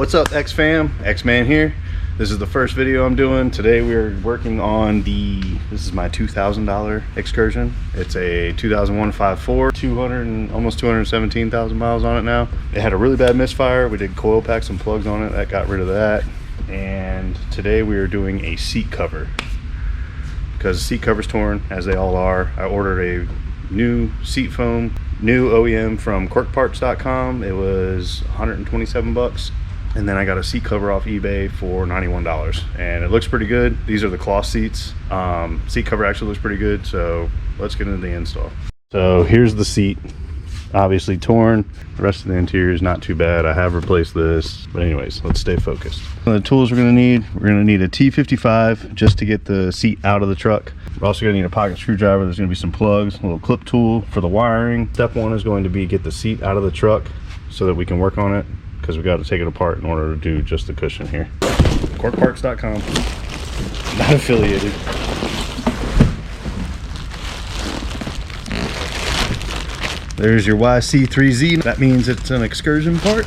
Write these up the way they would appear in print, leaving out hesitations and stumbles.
What's up, X-Fam? X-Man here. This is the first video I'm doing. Today we are working on this is my $2,000 Excursion. It's a 2001 5.4, almost 217,000 miles on it now. It had a really bad misfire. We did coil packs and plugs on it. That got rid of that. And today we are doing a seat cover. Because the seat cover's torn, as they all are. I ordered a new seat foam, new OEM from corkparts.com. It was 127 bucks. And then I got a seat cover off eBay for $91, and it looks pretty good. These are the cloth seats. Seat cover actually looks pretty good, so let's get into the install. So here's the seat, obviously torn. The rest of the interior is not too bad. I have replaced this, but anyways, let's stay focused. The tools we're gonna need a T55 just to get the seat out of the truck. We're also gonna need a pocket screwdriver. There's gonna be some plugs, a little clip tool for the wiring. Step one is going to be get the seat out of the truck so that we can work on it, because we got to take it apart in order to do just the cushion here. Corkparts.com, not affiliated. There's your YC3Z. That means it's an Excursion part.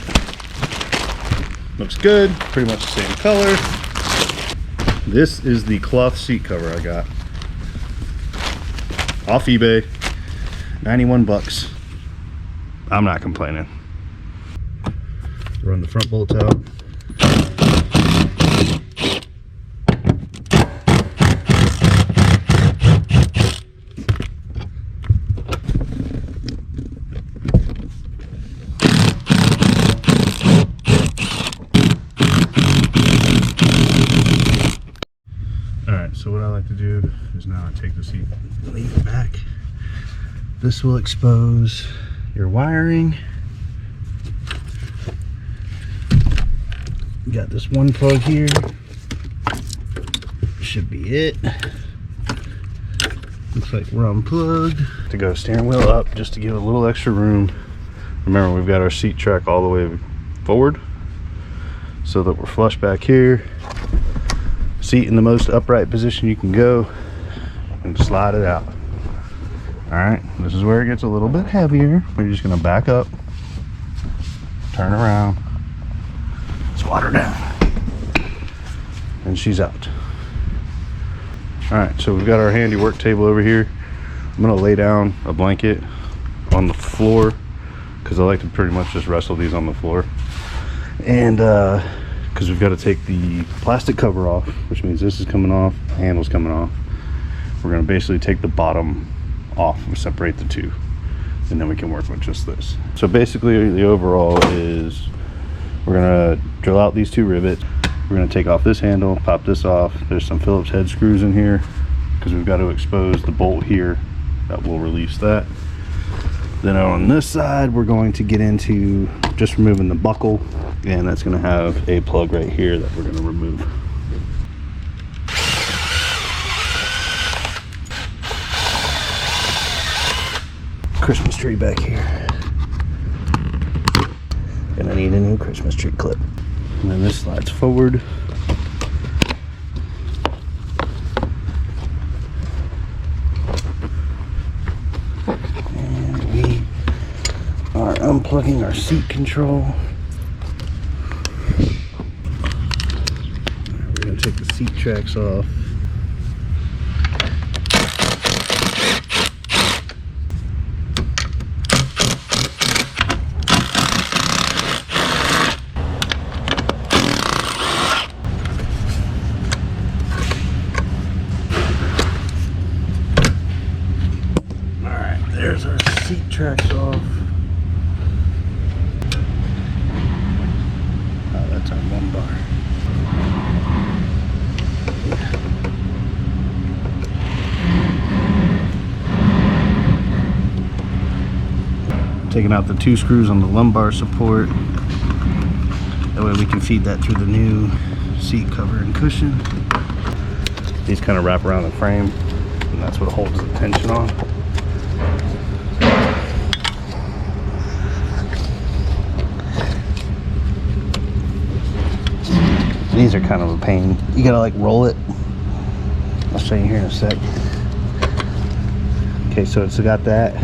Looks good, pretty much the same color. This is the cloth seat cover I got off eBay, 91 bucks. I'm not complaining. Run the front bolts out. Alright, so what I like to do is now I take the seat, lean it back. This will expose your wiring. Got this one plug here, should be it. Looks like we're unplugged. To go steering wheel up just to give a little extra room. Remember, we've got our seat track all the way forward so that we're flush back here. Seat in the most upright position you can go and slide it out. All right, this is where it gets a little bit heavier. We're just gonna back up, turn around, squat her down, and she's out. All right, so we've got our handy work table over here. I'm gonna lay down a blanket on the floor because I like to pretty much just wrestle these on the floor, and because we've got to take the plastic cover off, which means this is coming off, the handle's coming off. We're gonna basically take the bottom off and separate the two, and then we can work with just this. So basically the overall is we're gonna drill out these two rivets. We're gonna take off this handle, pop this off. There's some Phillips head screws in here because we've got to expose the bolt here. That will release that. Then on this side, we're going to get into just removing the buckle, and that's gonna have a plug right here that we're gonna remove. Christmas tree back here. Gonna need a new Christmas tree clip. And then this slides forward. And we are unplugging our seat control. We're gonna take the seat tracks off. There's our seat tracks off. Oh, that's our lumbar. Taking out the two screws on the lumbar support. That way we can feed that through the new seat cover and cushion. These kind of wrap around the frame, and that's what holds the tension on. These are kind of a pain. You gotta like roll it. I'll show you here in a sec. Okay, so it's got that,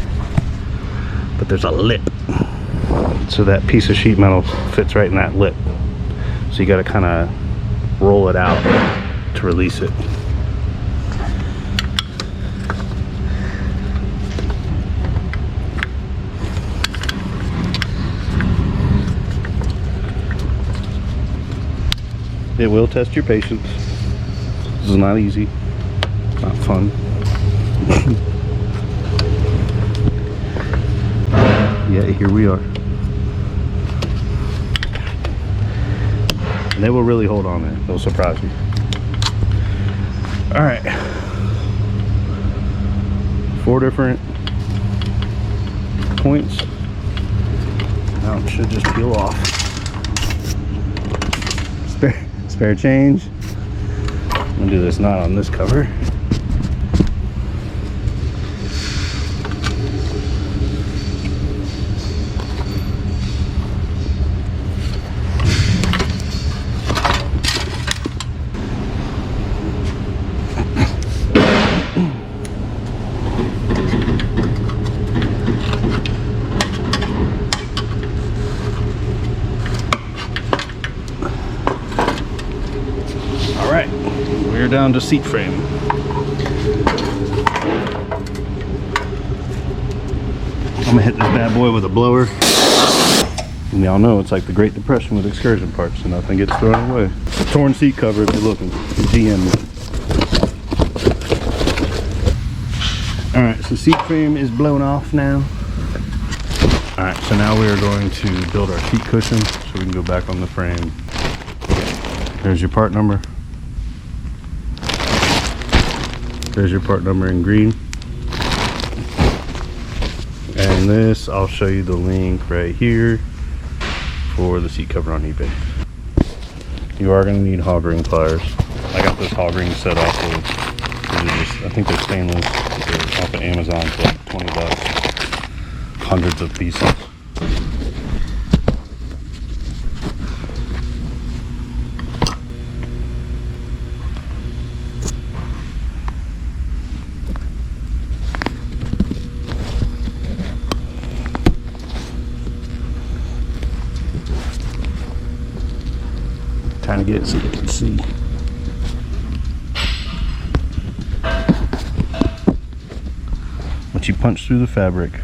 but there's a lip. So that piece of sheet metal fits right in that lip. So you got to kind of roll it out to release it. It will test your patience. This is not easy, not fun. Yeah, here we are. And they will really hold on there. They'll surprise you. All right. 4 different points. Now it should just peel off. Spare change. I'm gonna do this knot on this cover. We're down to seat frame. I'm gonna hit this bad boy with a blower. And y'all know it's like the Great Depression with Excursion parts, so nothing gets thrown away. A torn seat cover if you're looking. GM. Alright, so seat frame is blown off now. Alright, so now we are going to build our seat cushion so we can go back on the frame. There's your part number. There's your part number in green. And this, I'll show you the link right here for the seat cover on eBay. You are going to need hog ring pliers. I got this hog ring set off of, I think they're stainless. They're off of Amazon for like 20 bucks. Hundreds of pieces. Trying to get it so you can see. Once you punch through the fabric,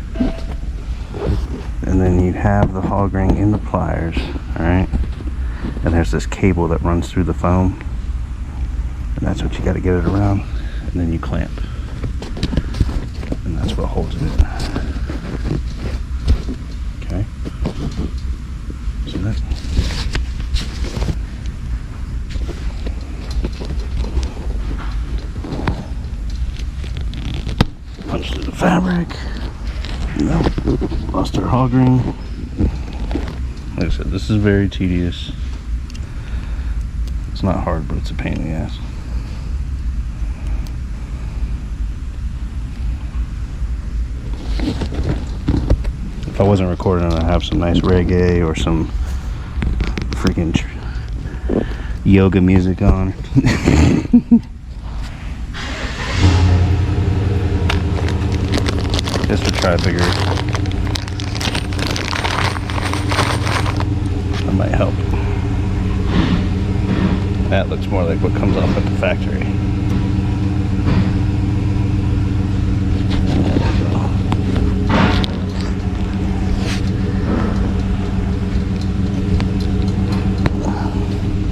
and then you have the hog ring in the pliers, all right? And there's this cable that runs through the foam, and that's what you got to get it around, and then you clamp, and that's what holds it. Okay. So that's. Punch through the fabric. No, lost our hog ring. Like I said, this is very tedious. It's not hard, but it's a pain in the ass. If I wasn't recording, I'd have some nice reggae or some freaking yoga music on. Just to try bigger. That might help. That looks more like what comes off at the factory.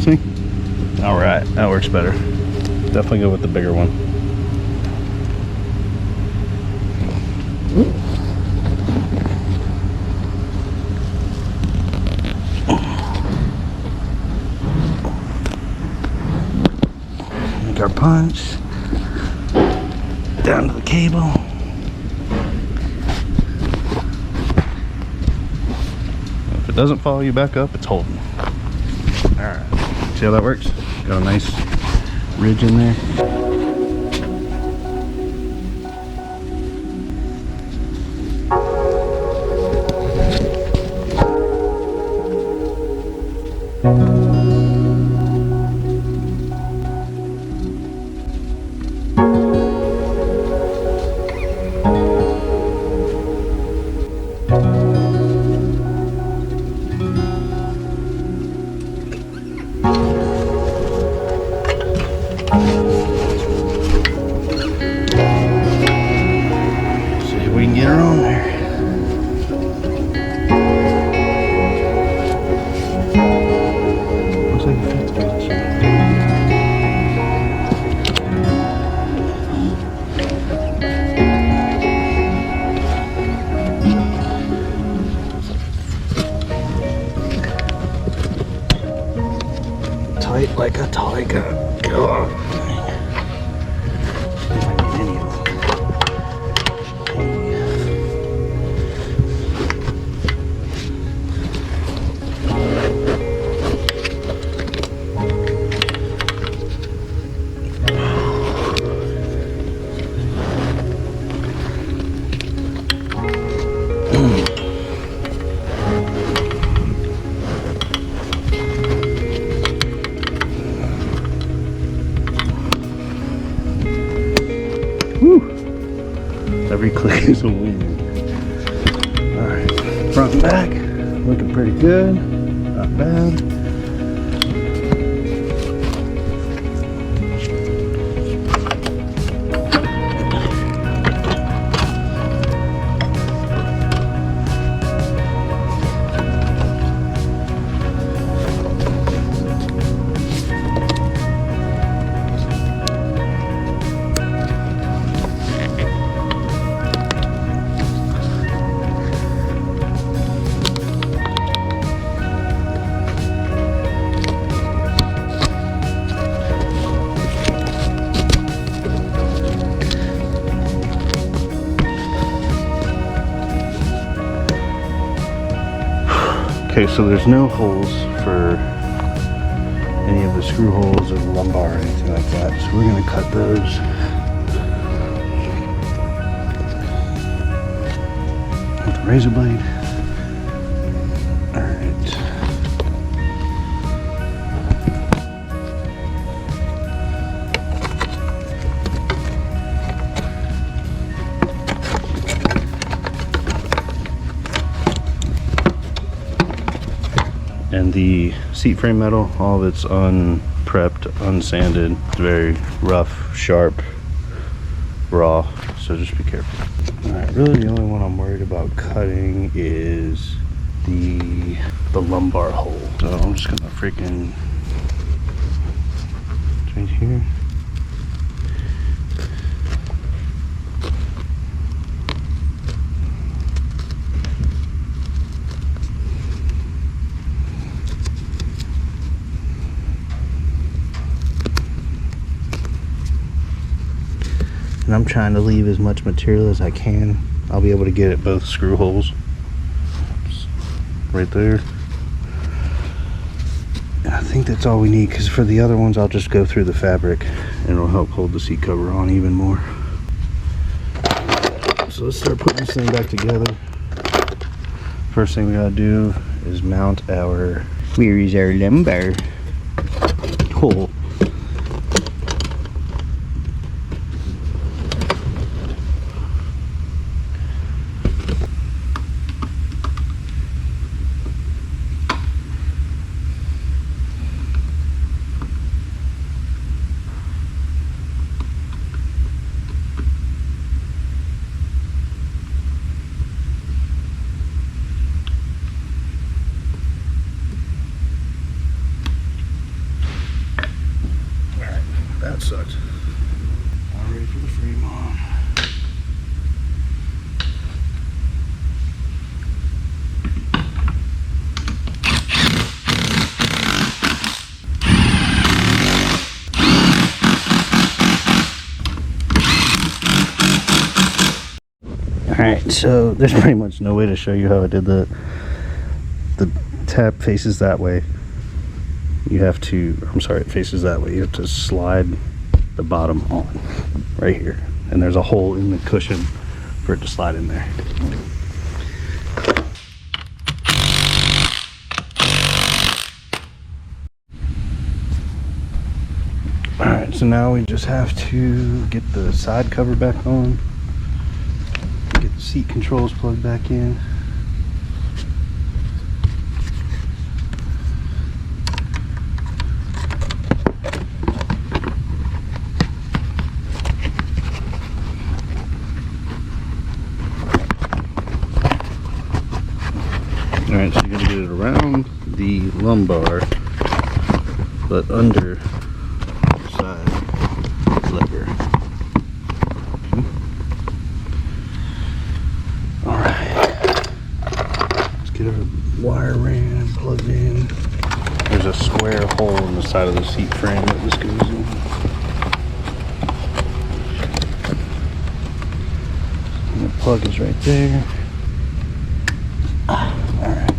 See? Alright, that works better. Definitely go with the bigger one. Make our punch down to the cable. If it doesn't follow you back up, it's holding. Alright, see how that works? Got a nice ridge in there. tight like a tiger. God. See if I can get any of them. Every click is a win. Alright, front and back, looking pretty good, not bad. Okay, so there's no holes for any of the screw holes or the lumbar or anything like that, so we're going to cut those. With the razor blade. Alright. And the seat frame metal, all of it's unprepped, unsanded. It's very rough, sharp, raw, so just be careful. Alright, really the only one I'm worried about cutting is the lumbar hole. So I'm just gonna freaking right here. And I'm trying to leave as much material as I can. I'll be able to get at both screw holes. Just right there. And I think that's all we need, because for the other ones I'll just go through the fabric and it'll help hold the seat cover on even more. So let's start putting this thing back together. First thing we gotta do is mount our, where is our lumbar hole? That sucks. I'm ready for the frame on. Alright, so there's pretty much no way to show you how I did the tab faces that way. You have to, I'm sorry, it faces that way. You have to slide the bottom on right here, and there's a hole in the cushion for it to slide in there. Alright, so now we just have to get the side cover back on, get the seat controls plugged back in. Alright, so you're going to get it around the lumbar, but under the side lever. Okay. Alright, let's get our wire ran plugged in. There's a square hole in the side of the seat frame that this goes in. And the plug is right there. Alright.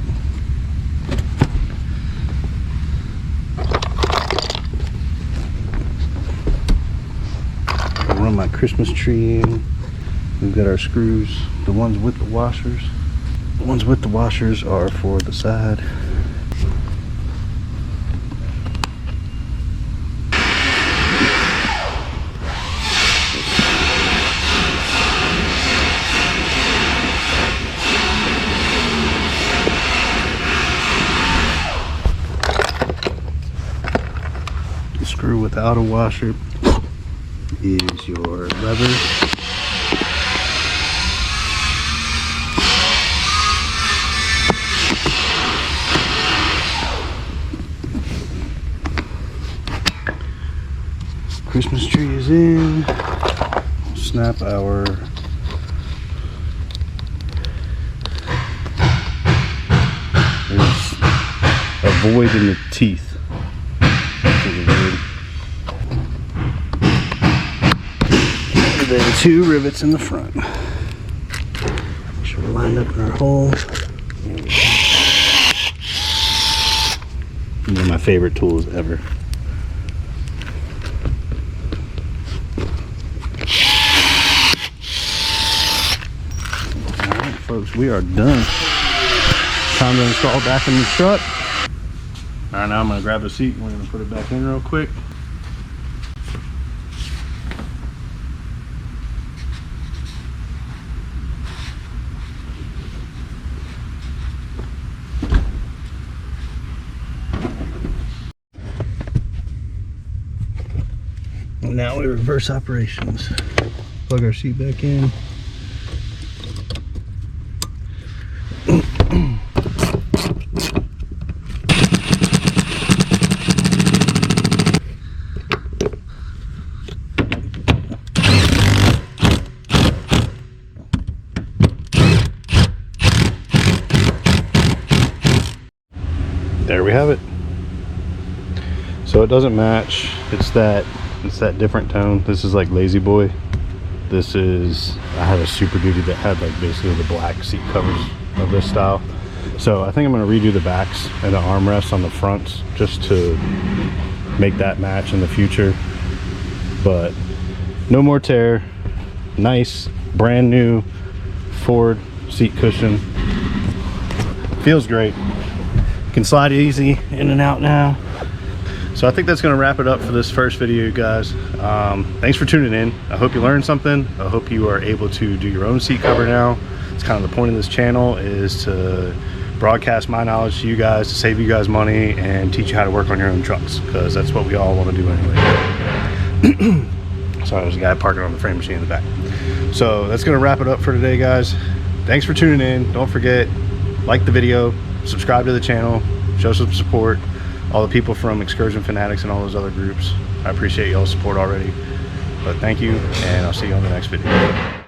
I'll run my Christmas tree in. We've got our screws, the ones with the washers. The ones with the washers are for the side. The screw without a washer is your lever. Christmas tree is in. We'll snap our there's a void in the teeth. And then 2 rivets in the front. Make sure we're lined up in our hole. One of my favorite tools ever. Folks, we are done. Time to install back in the truck. All right, now I'm gonna grab a seat and we're gonna put it back in real quick. And now we reverse operations. Plug our seat back in. There we have it. So it doesn't match. It's that different tone. This is like Lazy Boy. This is, I had a Super Duty that had like basically the black seat covers of this style. So I think I'm going to redo the backs and the armrests on the fronts just to make that match in the future. But no more tear. Nice brand new Ford seat cushion. Feels great. Can slide easy in and out now. So I think that's going to wrap it up for this first video, you guys. Thanks for tuning in. I hope you learned something. I hope you are able to do your own seat cover now. It's kind of the point of this channel, is to broadcast my knowledge to you guys, to save you guys money and teach you how to work on your own trucks, because that's what we all want to do anyway. Sorry, there's a guy parking on the frame machine in the back. So that's going to wrap it up for today, guys. Thanks for tuning in. Don't forget, like the video, subscribe to the channel, show some support. All the people from Excursion Fanatics and all those other groups, I appreciate y'all's support already. But thank you, and I'll see you on the next video.